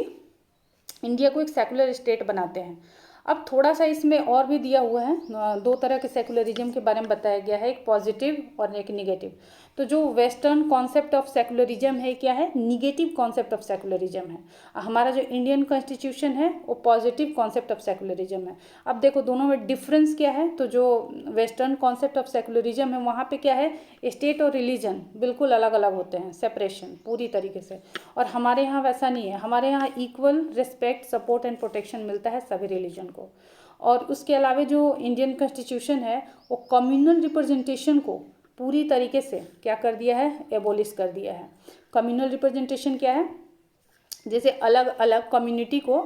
इंडिया को एक सेकुलर स्टेट बनाते हैं। अब थोड़ा सा इसमें और भी दिया हुआ है, दो तरह के सेकुलरिज्म के बारे में बताया गया है, एक पॉजिटिव और एक निगेटिव। तो जो वेस्टर्न कॉन्सेप्ट ऑफ सेकुलरिज्म है क्या है, निगेटिव कॉन्सेप्ट ऑफ सेकुलरिज्म है। हमारा जो इंडियन कॉन्स्टिट्यूशन है वो पॉजिटिव कॉन्सेप्ट ऑफ सेकुलरिज्म है। अब देखो दोनों में डिफरेंस क्या है। तो जो वेस्टर्न कॉन्सेप्ट ऑफ सेकुलरिज्म है वहाँ पे क्या है, स्टेट और रिलीजन बिल्कुल अलग अलग होते हैं, सेपरेशन पूरी तरीके से। और हमारे यहाँ वैसा नहीं है, हमारे यहाँ equal respect, support and protection मिलता है सभी रिलीजन को। और उसके अलावा जो इंडियन कॉन्स्टिट्यूशन है वो कम्युनल रिप्रेजेंटेशन को पूरी तरीके से क्या कर दिया है, एबोलिश कर दिया है। कम्युनल रिप्रेजेंटेशन क्या है, जैसे अलग अलग कम्युनिटी को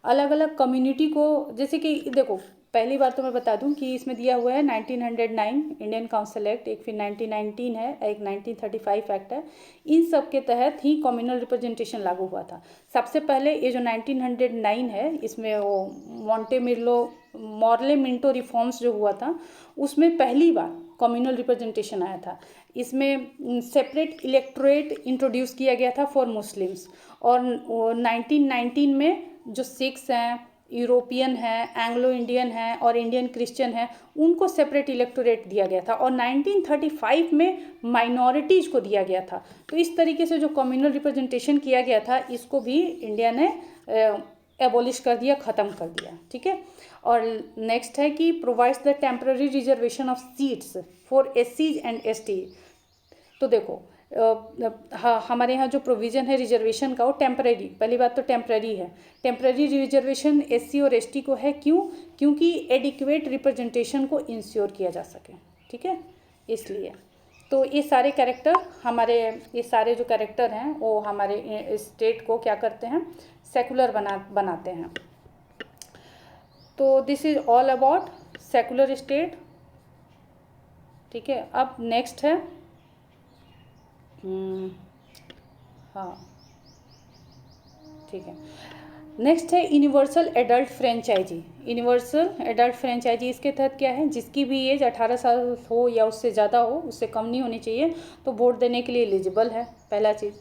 अलग अलग कम्युनिटी को, जैसे कि देखो पहली बार तो मैं बता दूं कि इसमें दिया हुआ है 1909 इंडियन काउंसिल एक्ट, एक फिर 1919 है, एक 1935 एक्ट है। इन सब के तहत ही कम्युनल रिप्रेजेंटेशन लागू हुआ था। सबसे पहले ये जो 1909 है इसमें वो मॉर्ले मिंटो रिफॉर्म्स जो हुआ था उसमें पहली बार कम्युनल रिप्रेजेंटेशन आया था। इसमें सेपरेट इलेक्टोरेट इंट्रोड्यूस किया गया था फॉर मुस्लिम्स। और 1919 में जो सिख्स हैं, यूरोपियन हैं, एंग्लो इंडियन हैं और इंडियन क्रिश्चियन हैं उनको सेपरेट इलेक्टोरेट दिया गया था। और 1935 में माइनॉरिटीज़ को दिया गया था। तो इस तरीके से जो कम्युनल रिप्रेजेंटेशन किया गया था इसको भी इंडिया ने एबोलिश कर दिया, ख़त्म कर दिया। ठीक है। और नेक्स्ट है कि provides the temporary reservation of seats for एससीज एंड एसटी। तो देखो हमारे यहाँ जो प्रोविज़न है रिजर्वेशन का वो टेम्परेरी, पहली बात तो टेम्परेरी है। टेम्परेरी रिजर्वेशन एससी और एसटी को है, क्यों? क्योंकि एडिक्वेट रिप्रेजेंटेशन को इंश्योर किया जा सके। ठीक है, इसलिए तो ये सारे कैरेक्टर हमारे, ये सारे जो कैरेक्टर हैं वो हमारे स्टेट को क्या करते हैं, सेकुलर बनाते हैं। तो this is all about secular state. ठीक है, अब नेक्स्ट है हाँ ठीक है, नेक्स्ट है universal adult franchise. Universal adult franchise इसके तहत क्या है, जिसकी भी एज 18 साल हो या उससे ज़्यादा हो, उससे कम नहीं होनी चाहिए, तो वोट देने के लिए एलिजिबल है, पहला चीज़।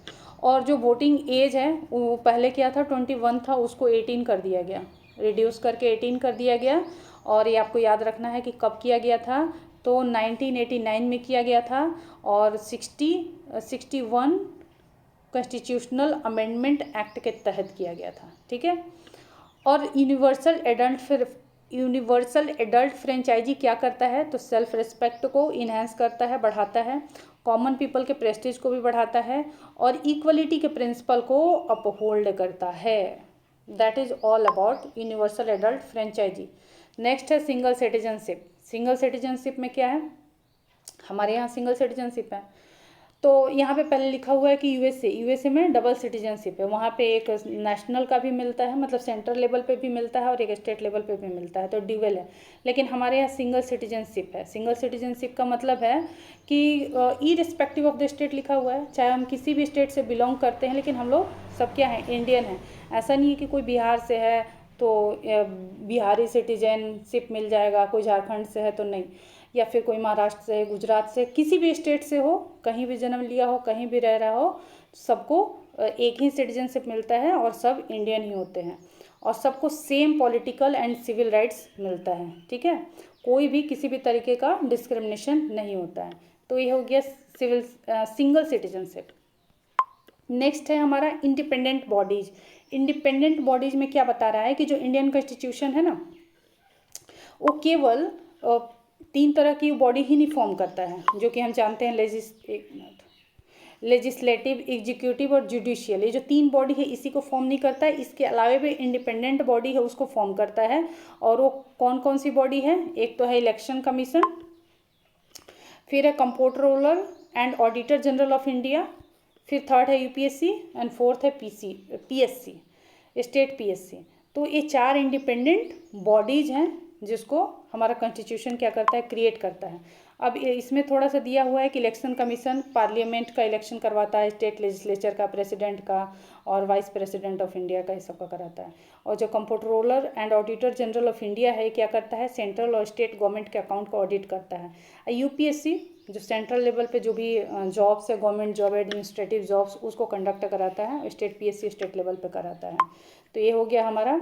और जो वोटिंग एज है वो पहले क्या था 21 था, उसको 18 कर दिया गया, रिड्यूस करके 18 कर दिया गया। और ये आपको याद रखना है कि कब किया गया था, तो 1989 में किया गया था। और 61 कॉन्स्टिट्यूशनल अमेंडमेंट एक्ट के तहत किया गया था। ठीक है। और यूनिवर्सल एडल्ट फ्रेंचाइजी क्या करता है, तो सेल्फ रिस्पेक्ट को इन्हेंस करता है, बढ़ाता है, कॉमन पीपल के प्रेस्टीज को भी बढ़ाता है और इक्वलिटी के प्रिंसिपल को अपहोल्ड करता है। That is all about universal adult franchise. Next है सिंगल सिटीजनशिप। सिंगल सिटीजनशिप में क्या है, हमारे यहाँ सिंगल सिटीजनशिप है। तो यहाँ पे पहले लिखा हुआ है कि यूएसए में डबल सिटीजनशिप है, वहाँ पे एक नेशनल का भी मिलता है, मतलब सेंट्रल लेवल पे भी मिलता है और एक स्टेट लेवल पे भी मिलता है, तो ड्यूअल है। लेकिन हमारे यहाँ सिंगल सिटीजनशिप है। सिंगल सिटीजनशिप का मतलब है कि इररिस्पेक्टिव ऑफ द स्टेट लिखा हुआ है, चाहे हम किसी भी स्टेट से बिलोंग करते हैं, लेकिन हम लोग सब क्या हैं, इंडियन हैं। ऐसा नहीं है कि कोई बिहार से है तो बिहारी सिटीजनशिप मिल जाएगा, कोई झारखंड से है तो नहीं, या फिर कोई महाराष्ट्र से, गुजरात से, किसी भी स्टेट से हो, कहीं भी जन्म लिया हो, कहीं भी रह रहा हो, सबको एक ही सिटीजनशिप मिलता है और सब इंडियन ही होते हैं और सबको same political and civil rights मिलता है। ठीक है, कोई भी किसी भी तरीके का डिस्क्रिमिनेशन नहीं होता है। तो ये हो गया सिंगल सिटीजनशिप। नेक्स्ट है हमारा इंडिपेंडेंट बॉडीज। इंडिपेंडेंट बॉडीज में क्या बता रहा है कि जो इंडियन कॉन्स्टिट्यूशन है ना, वो केवल 3 तरह की बॉडी ही नहीं फॉर्म करता है, जो कि हम जानते हैं लेजिस्लेटिव, एग्जीक्यूटिव और जुडिशियल, ये जो 3 बॉडी है इसी को फॉर्म नहीं करता है, इसके अलावा भी इंडिपेंडेंट बॉडी है उसको फॉर्म करता है। और वो कौन कौन सी बॉडी है? एक तो है इलेक्शन कमीशन, फिर है comptroller and auditor general of India, फिर थर्ड है यूपीएससी एंड फोर्थ है पीएससी, स्टेट पीएससी। तो ये 4 इंडिपेंडेंट बॉडीज हैं जिसको हमारा कॉन्स्टिट्यूशन क्या करता है? क्रिएट करता है। अब इसमें थोड़ा सा दिया हुआ है कि इलेक्शन कमीशन पार्लियामेंट का इलेक्शन करवाता है, स्टेट लेजिस्लेचर का, प्रेसिडेंट का और वाइस प्रेसिडेंट ऑफ इंडिया का, ये सबका कराता है। और जो comptroller and auditor general of India है क्या करता है? सेंट्रल और स्टेट गवर्नमेंट के अकाउंट को ऑडिट करता है। यूपीएससी जो सेंट्रल लेवल पे जो भी जॉब्स है, गवर्नमेंट जॉब, एडमिनिस्ट्रेटिव जॉब्स, उसको कंडक्ट कराता है। स्टेट पीएससी स्टेट लेवल पे कराता है। तो ये हो गया हमारा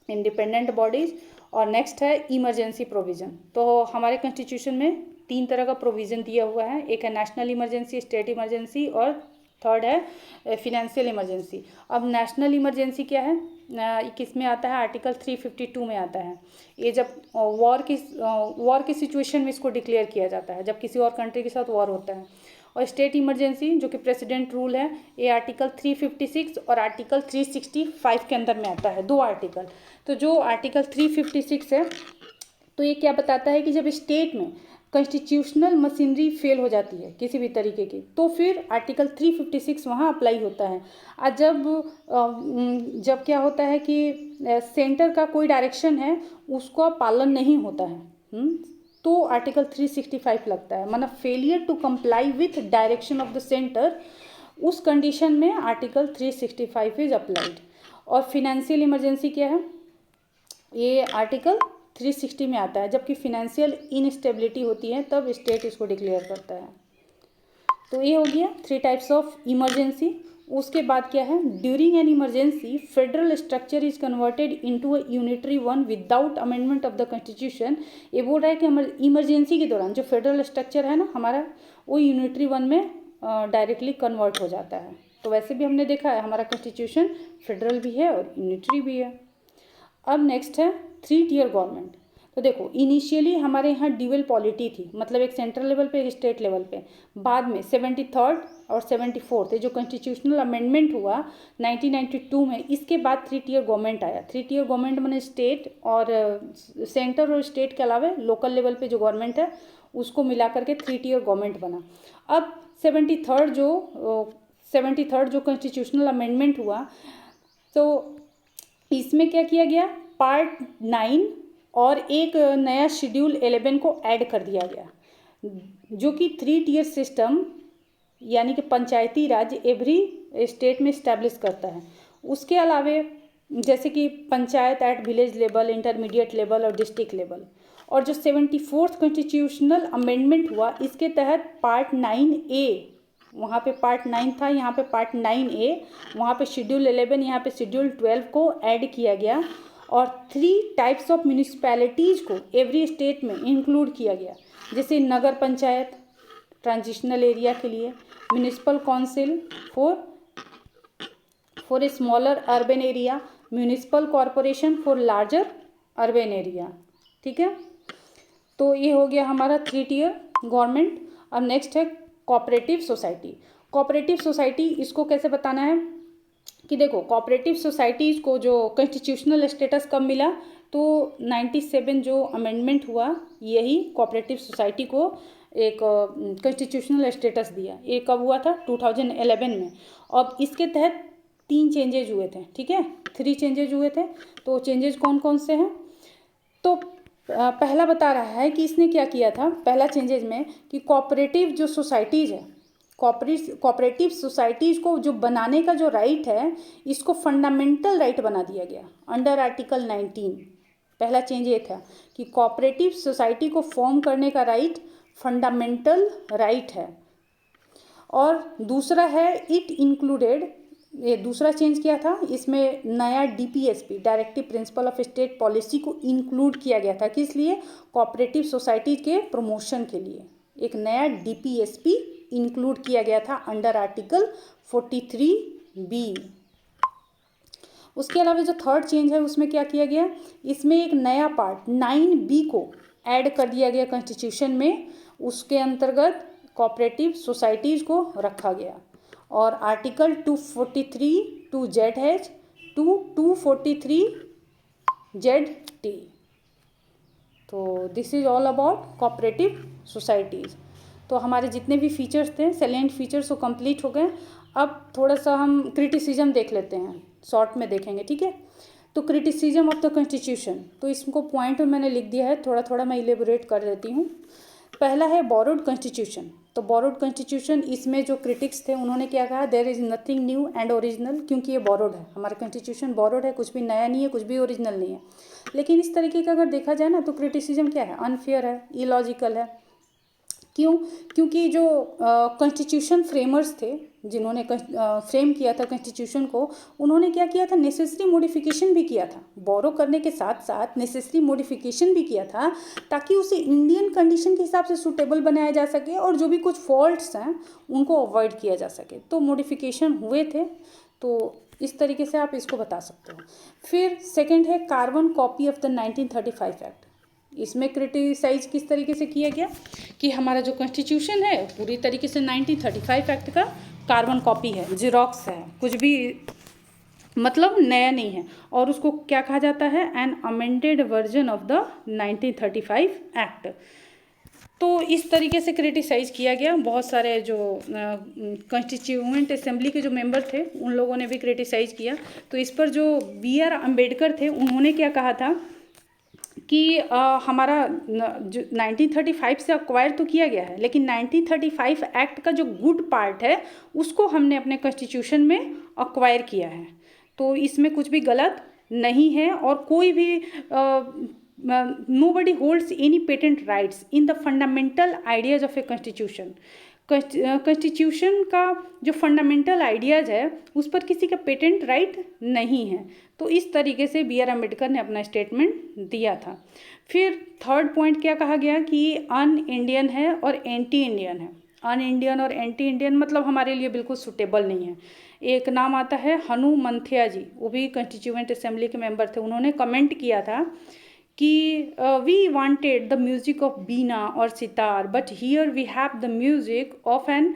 इंडिपेंडेंट बॉडीज। और नेक्स्ट है इमरजेंसी प्रोविज़न। तो हमारे कॉन्स्टिट्यूशन में 3 तरह का प्रोविज़न दिया हुआ है, एक है नेशनल इमरजेंसी, स्टेट इमरजेंसी और थर्ड है फिनेंशियल इमरजेंसी। अब नेशनल इमरजेंसी क्या है? किस में आता है? आर्टिकल 352 में आता है। ये जब वॉर की सिचुएशन में इसको डिक्लेयर किया जाता है, जब किसी और कंट्री के साथ वॉर होता है। और स्टेट इमरजेंसी जो कि प्रेसिडेंट रूल है, ये आर्टिकल 356 और आर्टिकल 365 के अंदर में आता है, 2 आर्टिकल। तो जो आर्टिकल 356 है, तो ये क्या बताता है कि जब स्टेट में कॉन्स्टिट्यूशनल मशीनरी फेल हो जाती है किसी भी तरीके की, तो फिर आर्टिकल 356 वहाँ अप्लाई होता है। और जब क्या होता है कि सेंटर का कोई डायरेक्शन है उसका पालन नहीं होता है, तो आर्टिकल 365 लगता है, मतलब failure to comply with direction of the centre, उस कंडीशन में आर्टिकल 365 इज अप्लाइड। और फिनेंशियल इमरजेंसी क्या है? ये आर्टिकल 360 में आता है, जबकि फिनेंशियल इनस्टेबिलिटी होती है तब स्टेट इसको डिक्लेयर करता है। तो ये हो गया 3 टाइप्स ऑफ इमरजेंसी। उसके बाद क्या है? During an emergency federal structure is converted into a unitary one without amendment of the constitution. ये बोल रहा है कि इमरजेंसी के दौरान जो फेडरल स्ट्रक्चर है ना हमारा, वो यूनिटरी वन में डायरेक्टली कन्वर्ट हो जाता है। तो वैसे भी हमने देखा है हमारा कॉन्स्टिट्यूशन फेडरल भी है और यूनिटरी भी है। अब नेक्स्ट है 3 टियर गवर्नमेंट। तो देखो इनिशियली हमारे यहाँ ड्यूअल पॉलिटी थी, मतलब एक सेंट्रल लेवल पे एक स्टेट लेवल पे। बाद में 73rd और 74th जो कॉन्स्टिट्यूशनल अमेंडमेंट हुआ 1992 में, इसके बाद 3 टियर गवर्नमेंट आया। 3 टियर गवर्नमेंट मैंने स्टेट और सेंटर और स्टेट के अलावा लोकल लेवल पे जो गवर्नमेंट है उसको मिला करके 3 टियर गवर्नमेंट बना। अब 73rd जो कॉन्स्टिट्यूशनल अमेंडमेंट हुआ, तो इसमें क्या किया गया? पार्ट 9 और एक नया शेड्यूल 11 को ऐड कर दिया गया, जो कि 3 टियर सिस्टम यानी कि पंचायती राज एवरी स्टेट में इस्टेब्लिश करता है। उसके अलावे जैसे कि panchayat at village level, intermediate level और डिस्ट्रिक्ट लेवल। और जो 74th कॉन्स्टिट्यूशनल अमेंडमेंट हुआ, इसके तहत पार्ट 9A, वहाँ पे पार्ट 9 था, यहाँ पे पार्ट 9A, वहाँ पे शेड्यूल 11, यहाँ पे शेड्यूल 12 को ऐड किया गया। और 3 टाइप्स ऑफ म्यूनिसिपैलिटीज़ को एवरी स्टेट में इंक्लूड किया गया, जैसे नगर पंचायत ट्रांजिशनल एरिया के लिए, municipal council for a smaller urban area, municipal corporation for larger urban area. ठीक है, तो ये हो गया हमारा 3 टियर गवर्नमेंट। अब नेक्स्ट है कोऑपरेटिव सोसाइटी। कोऑपरेटिव सोसाइटी इसको कैसे बताना है कि देखो, कोऑपरेटिव सोसाइटीज़ को जो कॉन्स्टिट्यूशनल स्टेटस कब मिला? तो 97 जो अमेंडमेंट हुआ, यही कोऑपरेटिव सोसाइटी को एक कॉन्स्टिट्यूशनल स्टेटस दिया। ये कब हुआ था? 2011 में। अब इसके तहत 3 चेंजेज हुए थे। ठीक है, 3 चेंजेज हुए थे। तो चेंजेज कौन कौन से हैं? तो पहला बता रहा है कि इसने क्या किया था पहला चेंजेज में, कि कोऑपरेटिव जो सोसाइटीज़ है, कोऑपरेटिव सोसाइटीज़ को जो बनाने का जो राइट है, इसको फंडामेंटल राइट बना दिया गया अंडर आर्टिकल 19। पहला चेंज ये था कि कोऑपरेटिव सोसाइटी को फॉर्म करने का राइट फंडामेंटल राइट है। और दूसरा है इट इंक्लूडेड, ये दूसरा चेंज किया था, इसमें नया DPSP directive principle of state policy को इंक्लूड किया गया था। किस लिए? कोऑपरेटिव सोसाइटी के प्रमोशन के लिए एक नया DPSP इंक्लूड किया गया था अंडर आर्टिकल 43B। उसके अलावा जो थर्ड चेंज है उसमें क्या किया गया? इसमें एक नया पार्ट 9B को ऐड कर दिया गया कॉन्स्टिट्यूशन में। उसके अंतर्गत कोऑपरेटिव सोसाइटीज़ को रखा गया। और article 243 to ZH to 243 ZT। तो this is all about cooperative societies. तो हमारे जितने भी फीचर्स थे, सैलिएंट फीचर्स, वो कंप्लीट हो गए। अब थोड़ा सा हम क्रिटिसिज्म देख लेते हैं, शॉर्ट में देखेंगे, ठीक है। तो क्रिटिसिज्म ऑफ द कॉन्स्टिट्यूशन, तो इसको पॉइंट में मैंने लिख दिया है, थोड़ा थोड़ा मैं इलेबोरेट कर देती हूँ। पहला है बोरोड कॉन्स्टिट्यूशन। तो बोरोड कॉन्स्टिट्यूशन, इसमें जो क्रिटिक्स थे उन्होंने क्या कहा, there is nothing new and original, क्योंकि ये बोरोड है, हमारा कॉन्स्टिट्यूशन बोरोड है, कुछ भी नया नहीं है, कुछ भी ओरिजिनल नहीं है। लेकिन इस तरीके का अगर देखा जाए ना, तो क्रिटिसिज्म क्या है, अनफेयर है, इलॉजिकल है। क्यों? क्योंकि जो कॉन्स्टिट्यूशन फ्रेमर्स थे, जिन्होंने फ्रेम किया था कॉन्स्टिट्यूशन को, उन्होंने क्या किया था, नेसेसरी मॉडिफिकेशन भी किया था, बोरो करने के साथ साथ नेसेसरी मॉडिफिकेशन भी किया था, ताकि उसे इंडियन कंडीशन के हिसाब से सूटेबल बनाया जा सके और जो भी कुछ फॉल्ट्स हैं उनको अवॉइड किया जा सके। तो मॉडिफिकेशन हुए थे, तो इस तरीके से आप इसको बता सकते हो। फिर सेकेंड है carbon copy of the 1935 act. इसमें क्रिटिसाइज किस तरीके से किया गया कि हमारा जो कॉन्स्टिट्यूशन है पूरी तरीके से 1935 एक्ट का कार्बन कॉपी है, जिरोक्स है, कुछ भी मतलब नया नहीं है, और उसको क्या कहा जाता है, N amended version of the 1935 act. तो इस तरीके से क्रिटिसाइज़ किया गया। बहुत सारे जो कॉन्स्टिट्यूएंट असेंबली के जो मेंबर थे उन लोगों ने भी क्रिटिसाइज़ किया। तो इस पर जो BR अम्बेडकर थे, उन्होंने क्या कहा था कि हमारा जो 1935 से अक्वायर तो किया गया है, लेकिन 1935 एक्ट का जो गुड पार्ट है उसको हमने अपने कॉन्स्टिट्यूशन में अक्वायर किया है। तो इसमें कुछ भी गलत नहीं है, और कोई भी nobody holds any patent rights in the fundamental ideas of a constitution। Constitution का जो फंडामेंटल आइडियाज़ है उस पर किसी का पेटेंट राइट नहीं है। तो इस तरीके से BR अम्बेडकर ने अपना स्टेटमेंट दिया था। फिर थर्ड पॉइंट क्या कहा गया कि अन इंडियन है और एंटी इंडियन है। अन इंडियन और एंटी इंडियन मतलब हमारे लिए बिल्कुल सूटेबल नहीं है। एक नाम आता है हनुमंथिया जी, वो भी कॉन्स्टिट्यूएंट असेंबली के मेंबर थे। उन्होंने कमेंट किया था कि we wanted the music of veena और sitar, but here we have the music of an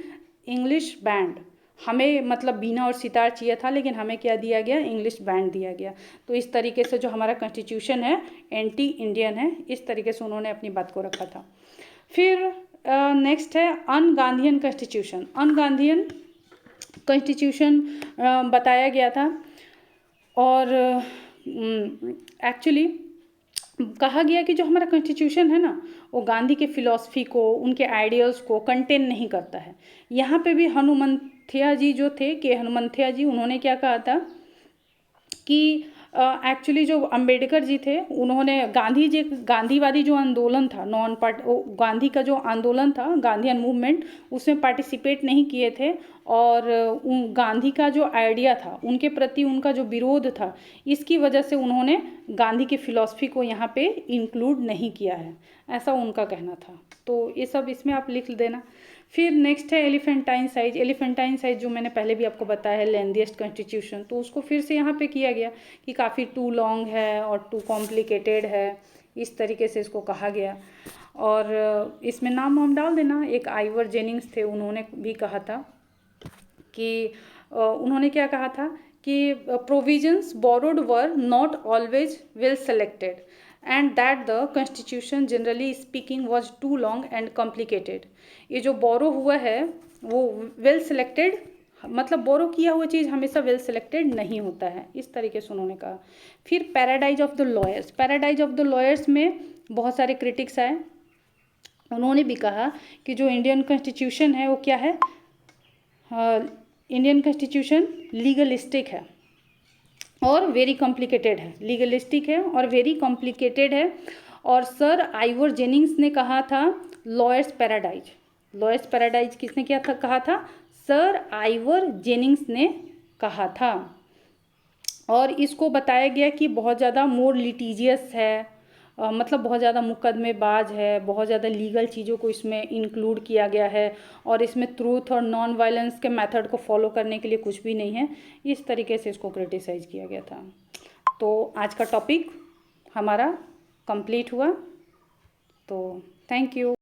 English band. हमें मतलब बीना और सितार चाहिए था, लेकिन हमें क्या दिया गया, इंग्लिश बैंड दिया गया। तो इस तरीके से जो हमारा कॉन्स्टिट्यूशन है एंटी इंडियन है, इस तरीके से उन्होंने अपनी बात को रखा था। फिर नेक्स्ट है अन गांधीयन कॉन्स्टिट्यूशन। अन गांधीयन कॉन्स्टिट्यूशन बताया गया था, और एक्चुअली कहा गया कि जो हमारा कॉन्स्टिट्यूशन है ना, वो गांधी के फिलॉसफी को, उनके आइडियल्स को कंटेन नहीं करता है। यहाँ पे भी हनुमंथिया जी जो थे, के हनुमंथिया जी, उन्होंने क्या कहा था कि एक्चुअली जो अंबेडकर जी थे, उन्होंने गांधीवादी जो आंदोलन था, गांधी का जो आंदोलन था, गांधीयन मूवमेंट, उसमें पार्टिसिपेट नहीं किए थे, और गांधी का जो आइडिया था उनके प्रति उनका जो विरोध था, इसकी वजह से उन्होंने गांधी की फिलॉसफी को यहाँ पे इंक्लूड नहीं किया है, ऐसा उनका कहना था। तो ये सब इसमें आप लिख देना। फिर नेक्स्ट है एलिफेंटाइन साइज। एलिफेंटाइन साइज जो मैंने पहले भी आपको बताया है, लेंथीएस्ट कॉन्स्टिट्यूशन, तो उसको फिर से यहाँ पे किया गया कि काफ़ी टू लॉन्ग है और टू कॉम्प्लिकेटेड है, इस तरीके से इसको कहा गया। और इसमें नाम हम डाल देना। एक आइवर जेनिंग्स थे, उन्होंने भी कहा था कि उन्होंने क्या कहा था कि provisions borrowed were not always well selected and that the constitution generally speaking was too long and complicated. ये जो बोरो हुआ है वो वेल सेलेक्टेड, मतलब बोरो किया हुआ चीज़ हमेशा वेल सेलेक्टेड नहीं होता है, इस तरीके से उन्होंने कहा। फिर paradise of the lawyers. Paradise of the lawyers में बहुत सारे क्रिटिक्स आए, उन्होंने भी कहा कि जो इंडियन कॉन्स्टिट्यूशन है वो क्या है, इंडियन कॉन्स्टिट्यूशन लीगलिस्टिक है और वेरी कॉम्प्लिकेटेड है। लीगलिस्टिक है और वेरी कॉम्प्लिकेटेड है। और सर आइवर जेनिंग्स ने कहा था लॉयर्स पैराडाइज। लॉयर्स पैराडाइज किसने किया था, कहा था, सर आइवर जेनिंग्स ने कहा था। और इसको बताया गया कि बहुत ज़्यादा मोर लिटिजियस है, मतलब बहुत ज़्यादा मुकदमेबाज है, बहुत ज़्यादा लीगल चीज़ों को इसमें इंक्लूड किया गया है, और इसमें ट्रूथ और नॉन वायलेंस के मेथड को फॉलो करने के लिए कुछ भी नहीं है, इस तरीके से इसको क्रिटिसाइज़ किया गया था। तो आज का टॉपिक हमारा कंप्लीट हुआ, तो थैंक यू।